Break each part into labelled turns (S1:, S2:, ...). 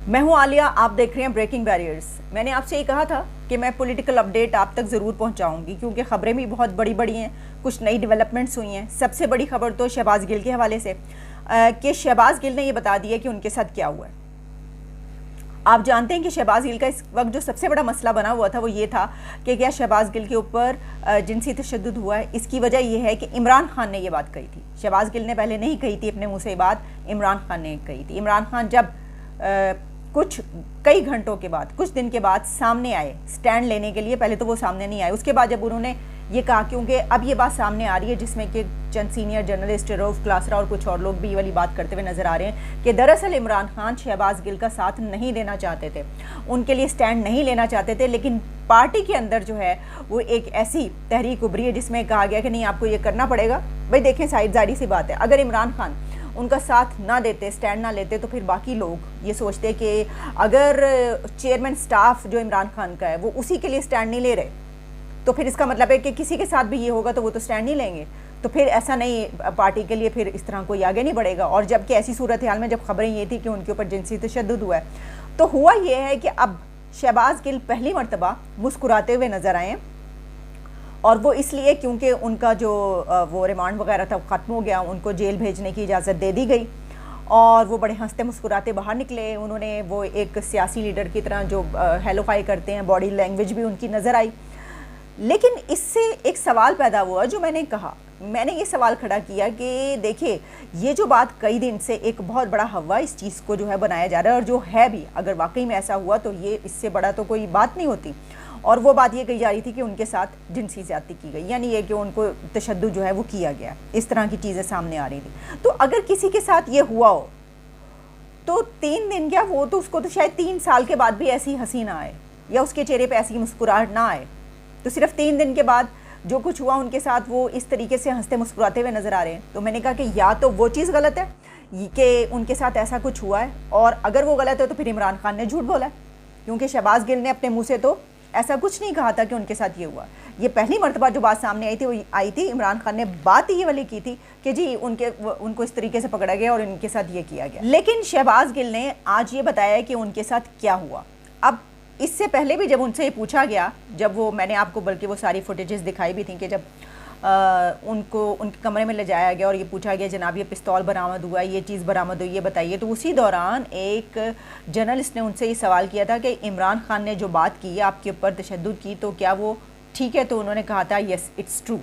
S1: میں ہوں عالیہ، آپ دیکھ رہے ہیں بریکنگ بیریئرز۔ میں نے آپ سے یہ کہا تھا کہ میں پولیٹیکل اپڈیٹ آپ تک ضرور پہنچاؤں گی، کیونکہ خبریں بھی بہت بڑی بڑی ہیں، کچھ نئی ڈیولپمنٹس ہوئی ہیں۔ سب سے بڑی خبر تو شہباز گل کے حوالے سے کہ شہباز گل نے یہ بتا دیا کہ ان کے ساتھ کیا ہوا ہے۔ آپ جانتے ہیں کہ شہباز گل کا اس وقت جو سب سے بڑا مسئلہ بنا ہوا تھا وہ یہ تھا کہ کیا شہباز گل کے اوپر جنسی تشدد ہوا ہے۔ اس کی وجہ یہ ہے کہ عمران خان نے یہ بات کہی تھی۔ شہباز گل نے پہلے نہیں کہی تھی اپنے منہ سے یہ بات، عمران خان نے کہی تھی۔ عمران خان جب کئی گھنٹوں کے بعد، کچھ دن کے بعد سامنے آئے سٹینڈ لینے کے لیے، پہلے تو وہ سامنے نہیں آئے، اس کے بعد جب انہوں نے یہ کہا، کیونکہ اب یہ بات سامنے آ رہی ہے جس میں کہ چند سینئر جرنلسٹ روف کلاسرا اور کچھ اور لوگ بھی یہ والی بات کرتے ہوئے نظر آ رہے ہیں کہ دراصل عمران خان شہباز گل کا ساتھ نہیں دینا چاہتے تھے، ان کے لیے سٹینڈ نہیں لینا چاہتے تھے، لیکن پارٹی کے اندر جو ہے وہ ایک ایسی تحریک ابھری ہے جس میں کہا گیا کہ نہیں، آپ کو یہ کرنا پڑے گا۔ بھائی دیکھیں، ظاہری سی بات ہے، اگر عمران خان ان کا ساتھ نہ دیتے، سٹینڈ نہ لیتے، تو پھر باقی لوگ یہ سوچتے کہ اگر چیئرمین سٹاف جو عمران خان کا ہے وہ اسی کے لیے سٹینڈ نہیں لے رہے، تو پھر اس کا مطلب ہے کہ کسی کے ساتھ بھی یہ ہوگا تو وہ تو سٹینڈ نہیں لیں گے، تو پھر ایسا نہیں، پارٹی کے لیے پھر اس طرح کوئی آگے نہیں بڑھے گا۔ اور جب کہ ایسی صورتحال میں جب خبریں یہ تھی کہ ان کے اوپر جنسی تشدد ہوا ہے، تو ہوا یہ ہے کہ اب شہباز گل پہلی مرتبہ مسکراتے ہوئے نظر آئے، اور وہ اس لیے کیونکہ ان کا جو وہ ریمانڈ وغیرہ تھا ختم ہو گیا، ان کو جیل بھیجنے کی اجازت دے دی گئی، اور وہ بڑے ہنستے مسکراتے باہر نکلے۔ انہوں نے وہ ایک سیاسی لیڈر کی طرح جو ہیلو ہائی کرتے ہیں، باڈی لینگویج بھی ان کی نظر آئی۔ لیکن اس سے ایک سوال پیدا ہوا جو میں نے کہا، میں نے یہ سوال کھڑا کیا کہ دیکھیں، یہ جو بات کئی دن سے ایک بہت بڑا ہوا اس چیز کو جو ہے بنایا جا رہا ہے، اور جو ہے بھی، اگر واقعی میں ایسا ہوا تو یہ اس سے بڑا تو کوئی بات نہیں ہوتی، اور وہ بات یہ کہی جا رہی تھی کہ ان کے ساتھ جنسی زیادتی کی گئی، یعنی یہ کہ ان کو تشدد جو ہے وہ کیا گیا، اس طرح کی چیزیں سامنے آ رہی تھی۔ تو اگر کسی کے ساتھ یہ ہوا ہو تو 3 دن کیا، وہ تو اس کو تو شاید 3 سال کے بعد بھی ایسی ہنسی نہ آئے، یا اس کے چہرے پہ ایسی مسکراہٹ نہ آئے، تو صرف 3 دن کے بعد جو کچھ ہوا ان کے ساتھ وہ اس طریقے سے ہنستے مسکراتے ہوئے نظر آ رہے ہیں۔ تو میں نے کہا کہ یا تو وہ چیز غلط ہے کہ ان کے ساتھ ایسا کچھ ہوا ہے، اور اگر وہ غلط ہے تو پھر عمران خان نے جھوٹ بولا ہے، کیونکہ شہباز گل نے اپنے منہ سے تو ایسا کچھ نہیں کہا تھا کہ ان کے ساتھ یہ ہوا۔ یہ پہلی مرتبہ جو بات سامنے آئی تھی وہ آئی تھی، عمران خان نے بات یہ والی کی تھی کہ جی ان کو اس طریقے سے پکڑا گیا اور ان کے ساتھ یہ کیا گیا، لیکن شہباز گل نے آج یہ بتایا کہ ان کے ساتھ کیا ہوا۔ اب اس سے پہلے بھی جب ان سے یہ پوچھا گیا، جب وہ میں نے آپ کو بلکہ وہ ساری فوٹیجز دکھائی بھی تھیں کہ جب ان کو ان کے کمرے میں لے جایا گیا اور یہ پوچھا گیا جناب یہ پستول برآمد ہوا ہے، یہ چیز برآمد ہوئی، یہ بتائیے، تو اسی دوران ایک جرنلسٹ نے ان سے یہ سوال کیا تھا کہ عمران خان نے جو بات کی آپ کے اوپر تشدد کی تو کیا وہ ٹھیک ہے؟ تو انہوں نے کہا تھا یس اٹس ٹرو،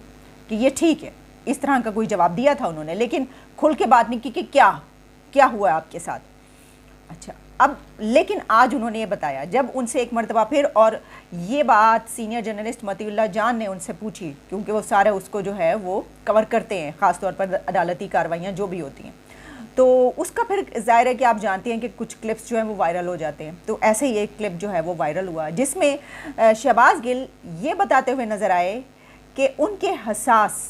S1: کہ یہ ٹھیک ہے، اس طرح کا کوئی جواب دیا تھا انہوں نے، لیکن کھل کے بات نہیں کی کہ کیا ہوا ہے آپ کے ساتھ۔ اچھا، اب لیکن آج انہوں نے یہ بتایا جب ان سے ایک مرتبہ پھر، اور یہ بات سینئر جرنلسٹ مطیع اللہ جان نے ان سے پوچھی، کیونکہ وہ سارا اس کو جو ہے وہ کور کرتے ہیں، خاص طور پر عدالتی کارروائیاں جو بھی ہوتی ہیں، تو اس کا پھر ظاہر ہے کہ آپ جانتے ہیں کہ کچھ کلپس جو ہیں وہ وائرل ہو جاتے ہیں، تو ایسے ہی ایک کلپ جو ہے وہ وائرل ہوا جس میں شہباز گل یہ بتاتے ہوئے نظر آئے کہ ان کے حساس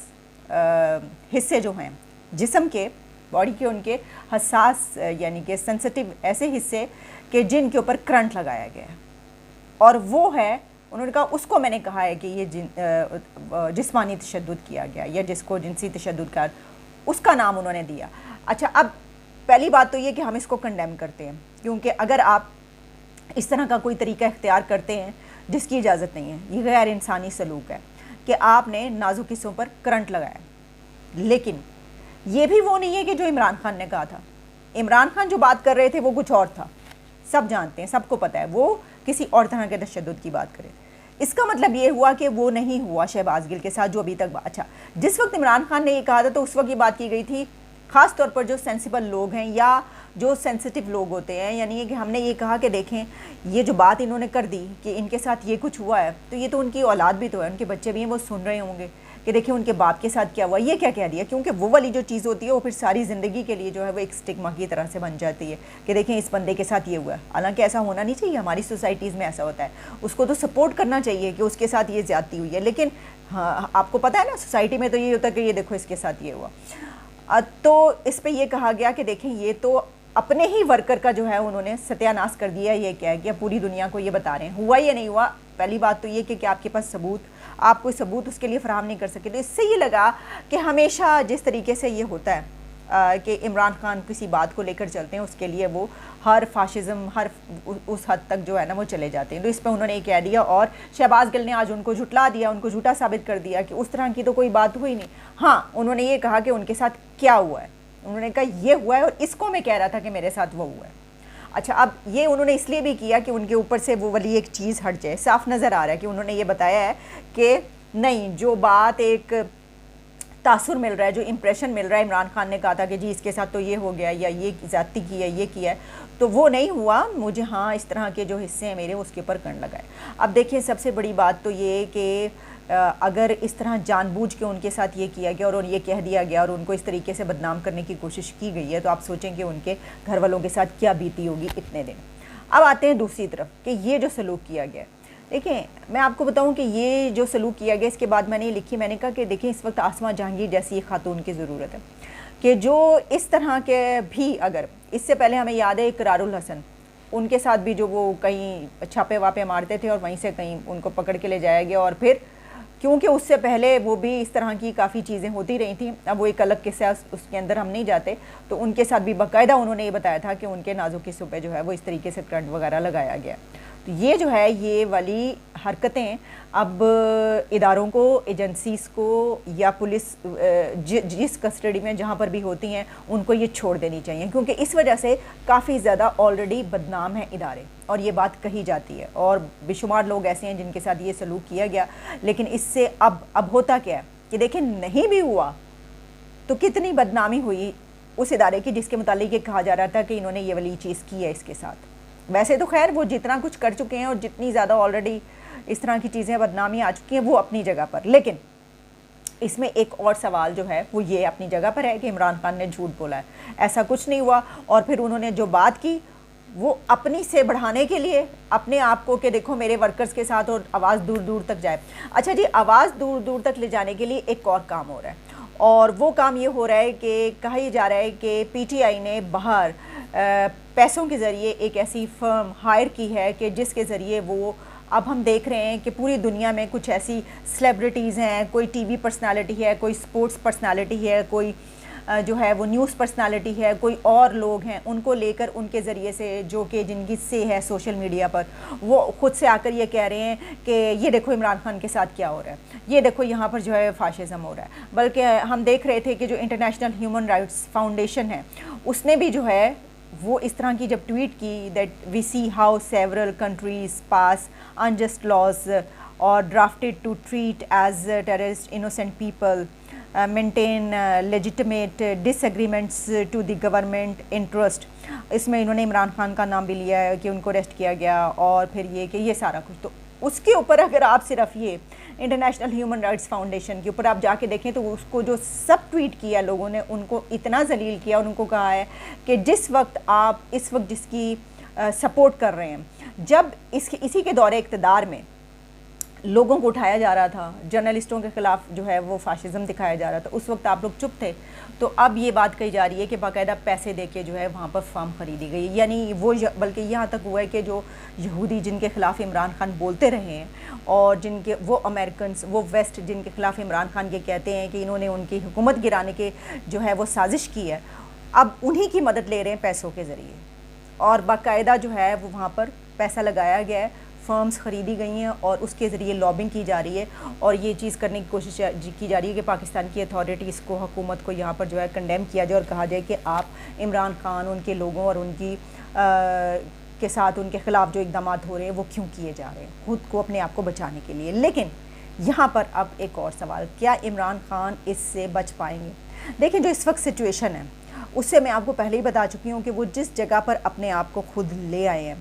S1: حصے جو ہیں جسم کے، باڈی کے، ان کے حساس یعنی کہ سینسٹیو ایسے حصے کہ جن کے اوپر کرنٹ لگایا گیا ہے، اور وہ ہے، انہوں نے کہا اس کو میں نے کہا ہے کہ یہ جسمانی تشدد کیا گیا، یا جس کو جنسی تشدد کا اس کا نام انہوں نے دیا۔ اچھا، اب پہلی بات تو یہ کہ ہم اس کو کنڈیم کرتے ہیں، کیونکہ اگر آپ اس طرح کا کوئی طریقہ اختیار کرتے ہیں جس کی اجازت نہیں ہے، یہ غیر انسانی سلوک ہے کہ آپ نے نازک حصوں پر کرنٹ لگایا۔ لیکن یہ بھی وہ نہیں ہے کہ جو عمران خان نے کہا تھا، عمران خان جو بات کر رہے تھے وہ کچھ اور تھا، سب جانتے ہیں، سب کو پتہ ہے، وہ کسی اور طرح کے تشدد کی بات کرے۔ اس کا مطلب یہ ہوا کہ وہ نہیں ہوا شہباز گل کے ساتھ جو ابھی تک اچھا، جس وقت عمران خان نے یہ کہا تھا تو اس وقت یہ بات کی گئی تھی خاص طور پر جو سینسیبل لوگ ہیں یا جو سینسیٹیو لوگ ہوتے ہیں، یعنی کہ ہم نے یہ کہا کہ دیکھیں یہ جو بات انہوں نے کر دی کہ ان کے ساتھ یہ کچھ ہوا ہے، تو یہ تو ان کی اولاد بھی تو ہے، ان کے بچے بھی ہیں، وہ سن رہے ہوں گے کہ دیکھیں ان کے باپ کے ساتھ کیا ہوا، یہ کیا کہہ دیا، کیونکہ وہ والی جو چیز ہوتی ہے وہ پھر ساری زندگی کے لیے جو ہے وہ ایک سٹگما کی طرح سے بن جاتی ہے کہ دیکھیں اس بندے کے ساتھ یہ ہوا ہے، حالانکہ ایسا ہونا نہیں چاہیے، ہماری سوسائٹیز میں ایسا ہوتا ہے، اس کو تو سپورٹ کرنا چاہیے کہ اس کے ساتھ یہ زیادتی ہوئی ہے، لیکن ہاں آپ کو پتہ ہے نا سوسائٹی میں تو یہ ہوتا ہے کہ یہ دیکھو اس کے ساتھ یہ ہوا۔ تو اس پہ یہ کہا گیا کہ دیکھیں یہ تو اپنے ہی ورکر کا جو ہے انہوں نے ستیہ ناش کر دیا، یہ کیا ہے کہ پوری دنیا کو یہ بتا رہے ہیں ہوا یا نہیں ہوا۔ پہلی بات تو یہ کہ آپ کے پاس ثبوت، آپ کوئی ثبوت اس کے لیے فراہم نہیں کر سکے، تو اس سے یہ لگا کہ ہمیشہ جس طریقے سے یہ ہوتا ہے کہ عمران خان کسی بات کو لے کر چلتے ہیں اس کے لیے وہ ہر فاشزم ہر اس حد تک جو ہے نا وہ چلے جاتے ہیں. تو اس پہ انہوں نے یہ کہہ دیا اور شہباز گل نے آج ان کو جھٹلا دیا, ان کو جھوٹا ثابت کر دیا کہ اس طرح کی تو کوئی بات ہوئی نہیں. ہاں انہوں نے یہ کہا کہ ان کے ساتھ کیا ہوا ہے, انہوں نے کہا یہ ہوا ہے اور اس کو میں کہہ رہا تھا کہ میرے ساتھ وہ ہوا ہے. اچھا اب یہ انہوں نے اس لیے بھی کیا کہ ان کے اوپر سے وہ والی ایک چیز ہٹ جائے. صاف نظر آ رہا ہے کہ انہوں نے یہ بتایا ہے کہ نہیں, جو بات ایک تاثر مل رہا ہے, جو امپریشن مل رہا ہے, عمران خان نے کہا تھا کہ جی اس کے ساتھ تو یہ ہو گیا یا یہ زیادتی کی ہے, یہ کیا ہے, تو وہ نہیں ہوا. مجھے ہاں اس طرح کے جو حصے ہیں میرے اس کے اوپر کرنے لگا ہے. اب دیکھیں سب سے بڑی بات تو یہ کہ اگر اس طرح جان بوجھ کے ان کے ساتھ یہ کیا گیا اور یہ کہہ دیا گیا اور ان کو اس طریقے سے بدنام کرنے کی کوشش کی گئی ہے, تو آپ سوچیں کہ ان کے گھر والوں کے ساتھ کیا بیتی ہوگی اتنے دن. اب آتے ہیں دوسری طرف کہ یہ جو سلوک کیا گیا, دیکھیں میں آپ کو بتاؤں کہ یہ جو سلوک کیا گیا اس کے بعد میں نے یہ لکھی, میں نے کہا کہ دیکھیں اس وقت آسمہ جہانگیر جیسی ایک خاتون کی ضرورت ہے کہ جو اس طرح کے بھی, اگر اس سے پہلے ہمیں یاد ہے اقرار الحسن, ان کے ساتھ بھی جو وہ کہیں چھاپے واپے مارتے تھے اور وہیں سے کہیں ان کو پکڑ کے لے جایا گیا, اور پھر کیونکہ اس سے پہلے وہ بھی اس طرح کی کافی چیزیں ہوتی رہی تھیں. اب وہ ایک الگ قصہ اس کے اندر ہم نہیں جاتے, تو ان کے ساتھ بھی باقاعدہ انہوں نے یہ بتایا تھا کہ ان کے نازک حصوں پہ جو ہے وہ اس طریقے سے کرنٹ وغیرہ لگایا گیا. تو یہ جو ہے یہ والی حرکتیں اب اداروں کو, ایجنسیز کو یا پولیس جس کسٹڈی میں جہاں پر بھی ہوتی ہیں ان کو یہ چھوڑ دینی چاہیے, کیونکہ اس وجہ سے کافی زیادہ آلریڈی بدنام ہیں ادارے اور یہ بات کہی جاتی ہے, اور بے شمار لوگ ایسے ہیں جن کے ساتھ یہ سلوک کیا گیا. لیکن اس سے اب ہوتا کیا ہے کہ دیکھیں نہیں بھی ہوا تو کتنی بدنامی ہوئی اس ادارے کی جس کے متعلق یہ کہا جا رہا تھا کہ انہوں نے یہ والی چیز کی ہے اس کے ساتھ. ویسے تو خیر وہ جتنا کچھ کر چکے ہیں اور جتنی زیادہ آلریڈی اس طرح کی چیزیں بدنامی آ چکی ہیں وہ اپنی جگہ پر, لیکن اس میں ایک اور سوال جو ہے وہ یہ اپنی جگہ پر ہے کہ عمران خان نے جھوٹ بولا ہے, ایسا کچھ نہیں ہوا. اور پھر انہوں نے جو بات کی وہ اپنی سے بڑھانے کے لیے اپنے آپ کو کہ دیکھو میرے ورکرز کے ساتھ اور آواز دور دور تک جائے. اچھا جی, آواز دور دور تک لے جانے کے لیے ایک اور کام ہو رہا ہے, اور وہ کام یہ ہو رہا ہے کہ کہا یہ جا رہا ہے کہ پی ٹی آئی نے باہر پیسوں کے ذریعے ایک ایسی فرم ہائر کی ہے کہ جس کے ذریعے وہ, اب ہم دیکھ رہے ہیں کہ پوری دنیا میں کچھ ایسی سیلیبریٹیز ہیں, کوئی ٹی وی پرسنالٹی ہے, کوئی سپورٹس پرسنالٹی ہے, کوئی جو ہے وہ نیوز پرسنالٹی ہے, کوئی اور لوگ ہیں, ان کو لے کر ان کے ذریعے سے جو کہ جن کی سے ہے سوشل میڈیا پر, وہ خود سے آ کر یہ کہہ رہے ہیں کہ یہ دیکھو عمران خان کے ساتھ کیا ہو رہا ہے, یہ دیکھو یہاں پر جو ہے فاشزم ہو رہا ہے. بلکہ ہم دیکھ رہے تھے کہ جو انٹرنیشنل ہیومن رائٹس فاؤنڈیشن ہے اس نے بھی جو ہے وہ اس طرح کی جب ٹویٹ کی that we see how several countries pass unjust laws اور drafted to treat as terrorist innocent people, maintain legitimate disagreements to the government interest. اس میں انہوں نے عمران خان کا نام بھی لیا ہے کہ ان کو اریسٹ کیا گیا, اور پھر یہ کہ یہ سارا کچھ. تو اس کے اوپر اگر آپ صرف یہ انٹرنیشنل ہیومن رائٹس فاؤنڈیشن کے اوپر آپ جا کے دیکھیں تو اس کو جو سب ٹویٹ کیا لوگوں نے, ان کو اتنا ذلیل کیا, ان کو کہا ہے کہ جس وقت آپ اس وقت جس کی سپورٹ کر رہے ہیں, جب اسی کے دور اقتدار میں لوگوں کو اٹھایا جا رہا تھا, جرنلسٹوں کے خلاف جو ہے وہ فاشزم دکھایا جا رہا تھا, اس وقت آپ لوگ چپ تھے. تو اب یہ بات کہی جا رہی ہے کہ باقاعدہ پیسے دے کے جو ہے وہاں پر فارم خریدی گئی, یعنی وہ بلکہ یہاں تک ہوا ہے کہ جو یہودی جن کے خلاف عمران خان بولتے رہے ہیں اور جن کے وہ امریکنز وہ ویسٹ جن کے خلاف عمران خان یہ کہتے ہیں کہ انہوں نے ان کی حکومت گرانے کے جو ہے وہ سازش کی ہے, اب انہی کی مدد لے رہے ہیں پیسوں کے ذریعے, اور باقاعدہ جو ہے وہ وہاں پر پیسہ لگایا گیا ہے, فرمز خریدی گئی ہیں اور اس کے ذریعے لابنگ کی جا رہی ہے, اور یہ چیز کرنے کی کوشش کی جا رہی ہے کہ پاکستان کی اتھارٹیز کو, حکومت کو یہاں پر جو ہے کنڈیم کیا جائے اور کہا جائے کہ آپ عمران خان, ان کے لوگوں اور ان کی کے ساتھ ان کے خلاف جو اقدامات ہو رہے ہیں وہ کیوں کیے جا رہے ہیں, خود کو اپنے آپ کو بچانے کے لیے. لیکن یہاں پر اب ایک اور سوال, کیا عمران خان اس سے بچ پائیں گے؟ دیکھیں جو اس وقت سچویشن ہے اس سے میں آپ کو پہلے ہی بتا چکی ہوں کہ وہ جس جگہ پر اپنے آپ کو خود لے آئے ہیں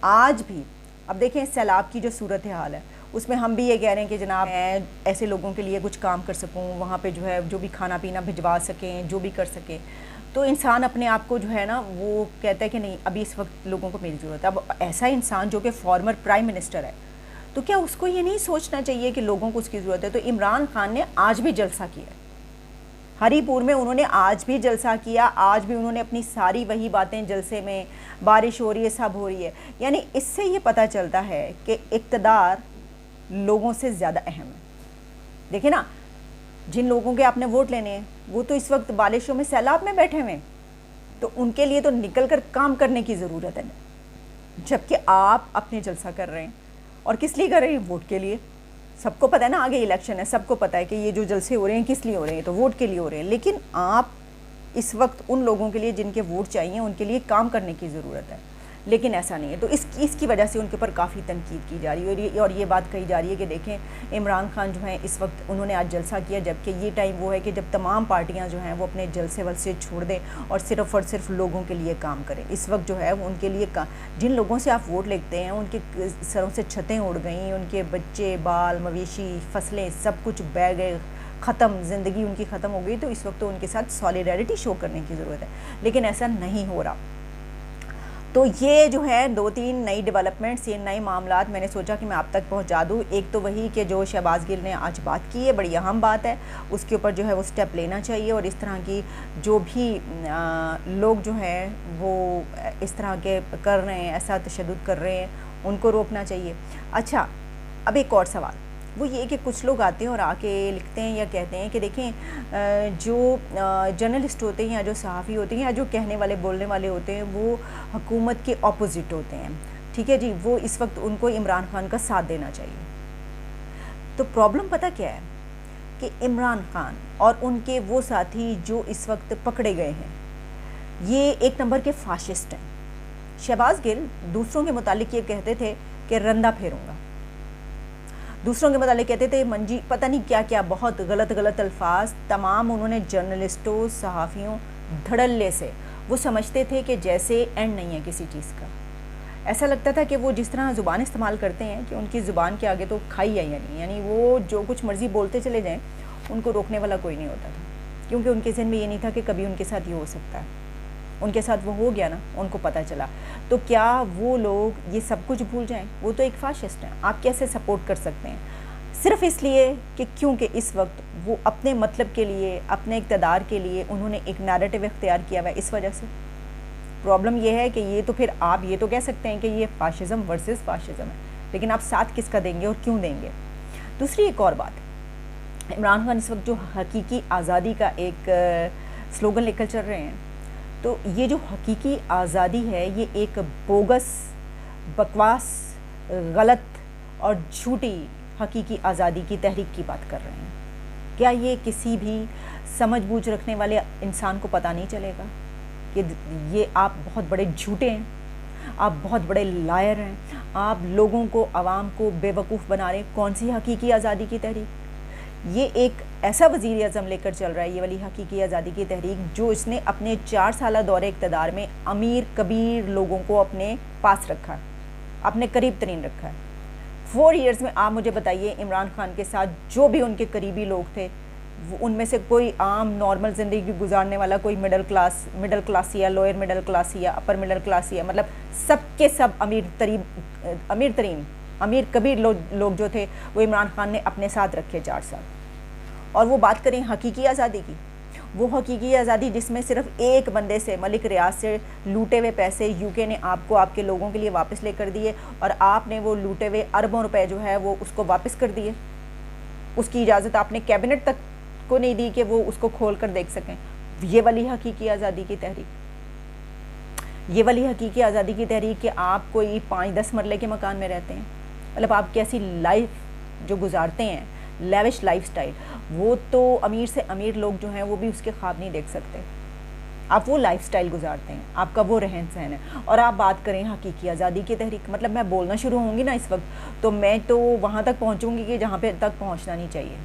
S1: آج بھی. اب دیکھیں سیلاب کی جو صورتحال ہے اس میں ہم بھی یہ کہہ رہے ہیں کہ جناب میں ایسے لوگوں کے لیے کچھ کام کر سکوں, وہاں پہ جو ہے جو بھی کھانا پینا بھجوا سکیں, جو بھی کر سکیں, تو انسان اپنے آپ کو جو ہے نا وہ کہتا ہے کہ نہیں ابھی اس وقت لوگوں کو میری ضرورت ہے. اب ایسا انسان جو کہ فارمر پرائم منسٹر ہے تو کیا اس کو یہ نہیں سوچنا چاہیے کہ لوگوں کو اس کی ضرورت ہے؟ تو عمران خان نے آج بھی جلسہ کیا ہے ہری پور میں, انہوں نے آج بھی جلسہ کیا, آج بھی انہوں نے اپنی ساری وہی باتیں جلسے میں, بارش ہو رہی ہے, سب ہو رہی ہے. یعنی اس سے یہ پتہ چلتا ہے کہ اقتدار لوگوں سے زیادہ اہم ہے. دیکھیں نا جن لوگوں کے آپ نے ووٹ لینے ہیں وہ تو اس وقت بالشوں میں سیلاب میں بیٹھے ہوئے ہیں، تو ان کے لیے تو نکل کر کام کرنے کی ضرورت ہے، جبکہ آپ اپنے جلسہ کر رہے ہیں. اور کس لیے کر رہے ہیں؟ ووٹ کے لیے. سب کو پتہ ہے نا آگے الیکشن ہے، سب کو پتہ ہے کہ یہ جو جلسے ہو رہے ہیں کس لیے ہو رہے ہیں، تو ووٹ کے لیے ہو رہے ہیں. لیکن آپ اس وقت ان لوگوں کے لیے جن کے ووٹ چاہیے ان کے لیے کام کرنے کی ضرورت ہے، لیکن ایسا نہیں ہے. تو اس کی وجہ سے ان کے اوپر کافی تنقید کی جا رہی ہے، اور یہ بات کہی جا رہی ہے کہ دیکھیں عمران خان جو ہیں اس وقت انہوں نے آج جلسہ کیا، جبکہ یہ ٹائم وہ ہے کہ جب تمام پارٹیاں جو ہیں وہ اپنے جلسے ولسے چھوڑ دیں اور صرف لوگوں کے لیے کام کریں. اس وقت جو ہے ان کے لیے جن لوگوں سے آپ ووٹ لیتے ہیں ان کے سروں سے چھتیں اڑ گئیں، ان کے بچے بال مویشی فصلیں سب کچھ بہ گئے، ختم، زندگی ان کی ختم ہو گئی. تو اس وقت تو ان کے ساتھ سالیڈیرٹی شو کرنے کی ضرورت ہے، لیکن ایسا نہیں ہو رہا. تو یہ جو ہے 2-3 نئی ڈیولپمنٹس، یہ نئے معاملات میں نے سوچا کہ میں آپ تک پہنچا دوں. ایک تو وہی کہ جو شہباز گل نے آج بات کی ہے، بڑی اہم بات ہے، اس کے اوپر جو ہے وہ سٹیپ لینا چاہیے، اور اس طرح کی جو بھی لوگ جو ہیں وہ اس طرح کے کر رہے ہیں، ایسا تشدد کر رہے ہیں، ان کو روکنا چاہیے. اچھا، اب ایک اور سوال وہ یہ کہ کچھ لوگ آتے ہیں اور آ کے لکھتے ہیں یا کہتے ہیں کہ دیکھیں جو جرنلسٹ ہوتے ہیں یا جو صحافی ہوتے ہیں یا جو کہنے والے بولنے والے ہوتے ہیں وہ حکومت کے اپوزٹ ہوتے ہیں، ٹھیک ہے جی، وہ اس وقت ان کو عمران خان کا ساتھ دینا چاہیے. تو پرابلم پتہ کیا ہے کہ عمران خان اور ان کے وہ ساتھی جو اس وقت پکڑے گئے ہیں یہ ایک نمبر کے فاشسٹ ہیں. شہباز گل دوسروں کے متعلق یہ کہتے تھے کہ رندہ پھیروں گا، دوسروں کے متعلق کہتے تھے منجی، پتہ نہیں کیا کیا بہت غلط الفاظ تمام انہوں نے جرنلسٹوں صحافیوں دھڑلے سے. وہ سمجھتے تھے کہ جیسے اینڈ نہیں ہے کسی چیز کا. ایسا لگتا تھا کہ وہ جس طرح زبان استعمال کرتے ہیں کہ ان کی زبان کے آگے تو کھائی ہے یا نہیں، یعنی وہ جو کچھ مرضی بولتے چلے جائیں ان کو روکنے والا کوئی نہیں ہوتا تھا، کیونکہ ان کے ذہن میں یہ نہیں تھا کہ کبھی ان کے ساتھ یہ ہو سکتا ہے. ان کے ساتھ وہ ہو گیا نا، ان کو پتہ چلا. تو کیا وہ لوگ یہ سب کچھ بھول جائیں؟ وہ تو ایک فاشسٹ ہیں. آپ کیسے سپورٹ کر سکتے ہیں؟ صرف اس لیے کہ کیونکہ اس وقت وہ اپنے مطلب کے لیے، اپنے اقتدار کے لیے انہوں نے ایک نیریٹو اختیار کیا ہوا ہے. اس وجہ سے پرابلم یہ ہے کہ یہ تو پھر آپ یہ تو کہہ سکتے ہیں کہ یہ فاشزم ورسز فاشزم ہے، لیکن آپ ساتھ کس کا دیں گے اور کیوں دیں گے؟ دوسری ایک اور بات، عمران خان اس وقت جو حقیقی آزادی کا ایک سلوگن لے کر چل رہے ہیں، تو یہ جو حقیقی آزادی ہے یہ ایک بوگس، بکواس، غلط اور جھوٹی حقیقی آزادی کی تحریک کی بات کر رہے ہیں. کیا یہ کسی بھی سمجھ بوجھ رکھنے والے انسان کو پتہ نہیں چلے گا کہ یہ آپ بہت بڑے جھوٹے ہیں، آپ بہت بڑے لائر ہیں، آپ لوگوں کو، عوام کو بے وقوف بنا رہے ہیں؟ کون سی حقیقی آزادی کی تحریک؟ یہ ایک ایسا وزیر اعظم لے کر چل رہا ہے، یہ والی حقیقی آزادی کی تحریک جو اس نے اپنے 4 سالہ دور اقتدار میں امیر کبیر لوگوں کو اپنے پاس رکھا ہے، اپنے قریب ترین رکھا ہے. 4 ایئرز میں آپ مجھے بتائیے عمران خان کے ساتھ جو بھی ان کے قریبی لوگ تھے ان میں سے کوئی عام نارمل زندگی گزارنے والا، کوئی مڈل کلاس یا لوئر مڈل کلاس یا اپر مڈل کلاس یا مطلب سب کے سب امیر ترین امیر کبیر لوگ جو تھے وہ عمران خان نے اپنے ساتھ رکھے 4 سال. اور وہ بات کریں حقیقی آزادی کی، وہ حقیقی آزادی جس میں صرف ایک بندے سے، ملک ریاض سے لوٹے ہوئے پیسے یو کے نے آپ کو، آپ کے لوگوں کے لیے واپس لے کر دیے، اور آپ نے وہ لوٹے ہوئے اربوں روپے جو ہے وہ اس کو واپس کر دیے. اس کی اجازت آپ نے کیبنٹ تک کو نہیں دی کہ وہ اس کو کھول کر دیکھ سکیں. یہ والی حقیقی آزادی کی تحریک، یہ والی حقیقی آزادی کی تحریک کہ آپ کوئی 5-10 مرلے کے مکان میں رہتے ہیں، مطلب آپ کیسی لائف جو گزارتے ہیں، لیوش لائف سٹائل، وہ تو امیر سے امیر لوگ جو ہیں وہ بھی اس کے خواب نہیں دیکھ سکتے. آپ وہ لائف سٹائل گزارتے ہیں، آپ کا وہ رہن سہن ہے، اور آپ بات کریں حقیقی آزادی کی تحریک. مطلب میں بولنا شروع ہوں گی نا اس وقت تو میں تو وہاں تک پہنچوں گی کہ جہاں پہ تک پہنچنا نہیں چاہیے.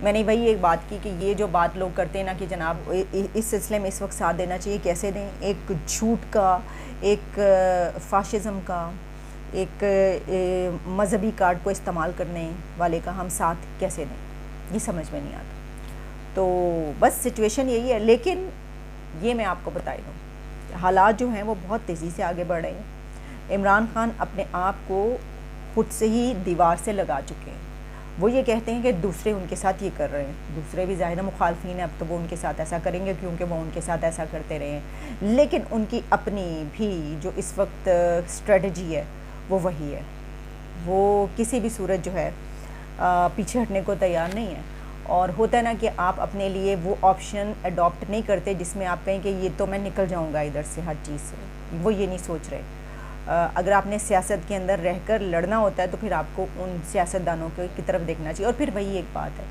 S1: میں نے وہی ایک بات کی کہ یہ جو بات لوگ کرتے ہیں نا کہ جناب اس سلسلے میں اس وقت ساتھ دینا چاہیے، کیسے دیں؟ ایک جھوٹ کا، ایک فاشزم کا، ایک مذہبی کارڈ کو استعمال کرنے والے کا ہم ساتھ کیسے دیں؟ یہ سمجھ میں نہیں آتا. تو بس سچویشن یہی ہے. لیکن یہ میں آپ کو بتا دوں حالات جو ہیں وہ بہت تیزی سے آگے بڑھ رہے ہیں. عمران خان اپنے آپ کو خود سے ہی دیوار سے لگا چکے ہیں. وہ یہ کہتے ہیں کہ دوسرے ان کے ساتھ یہ کر رہے ہیں، دوسرے بھی ظاہر مخالفین ہیں، اب تو وہ ان کے ساتھ ایسا کریں گے کیونکہ وہ ان کے ساتھ ایسا کرتے رہے ہیں. لیکن ان کی اپنی بھی جو اس وقت اسٹریٹجی ہے وہ وہی ہے. وہ کسی بھی صورت جو ہے پیچھے ہٹنے کو تیار نہیں ہے. اور ہوتا ہے نا کہ آپ اپنے لیے وہ آپشن اڈاپٹ نہیں کرتے جس میں آپ کہیں کہ یہ تو میں نکل جاؤں گا ادھر سے ہر چیز سے، وہ یہ نہیں سوچ رہے. اگر آپ نے سیاست کے اندر رہ کر لڑنا ہوتا ہے تو پھر آپ کو ان سیاستدانوں کی طرف دیکھنا چاہیے. اور پھر وہی ایک بات ہے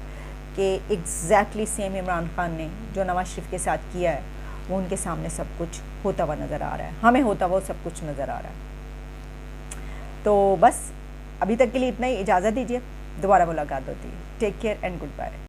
S1: کہ ایگزیکٹلی سیم عمران خان نے جو نواز شریف کے ساتھ کیا ہے وہ ان کے سامنے سب کچھ ہوتا ہوا نظر آ رہا ہے، ہمیں ہوتا ہوا سب کچھ نظر آ رہا ہے. تو بس ابھی تک کے لیے اتنا ہی، اجازت دیجیے، دوبارہ ملاقات ہوتی ہے. Take care and good bye.